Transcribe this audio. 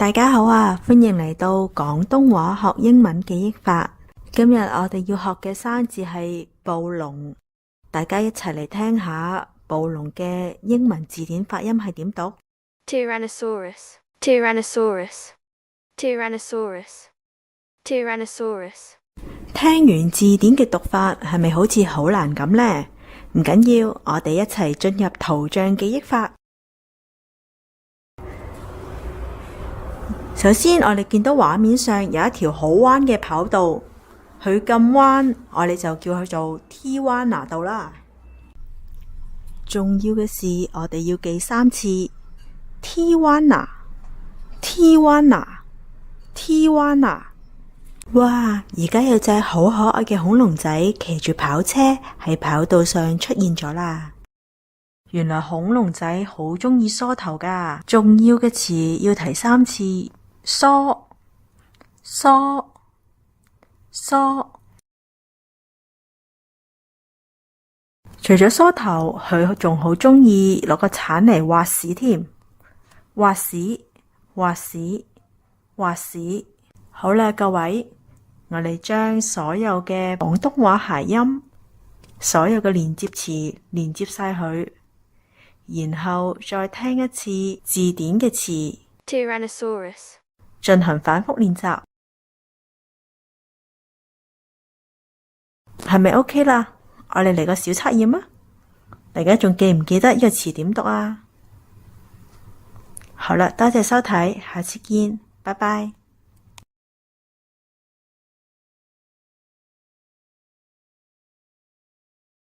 大家好啊，歡迎嚟到廣東話學英文記憶法。今日我哋要學嘅生字係暴龍，大家一齊嚟聽下暴龍嘅英文字典發音係點讀。Tyrannosaurus, Tyrannosaurus, Tyrannosaurus, Tyrannosaurus。聽完字典嘅讀法係咪好似好難咁呢？唔緊要，我哋一齊進入圖像記憶法。首先，我哋見到畫面上有一條好彎嘅跑道，佢咁彎，我哋就叫佢做 Tijuana 道啦。重要嘅是，我哋要記3次 Tijuana Tijuana Tijuana。哇！而家有隻好可愛嘅恐龍仔騎住跑車喺跑道上出現咗啦。原來恐龍仔好鍾意梳頭㗎。重要嘅詞要提3次。梳梳梳，除咗梳頭，佢仲好鍾意攞個鏟嚟挖屎添，挖屎挖屎挖屎。好啦，各位，我哋將所有嘅廣東話諧音，所有嘅連接詞連接晒佢，然後再聽一次字典嘅詞 Tyrannosaurus，進行反覆練習，係咪 OK 啦？我哋嚟個小測驗啊！大家仲記唔記得呢個詞點讀啊？好啦，多謝收睇，下次見，拜拜。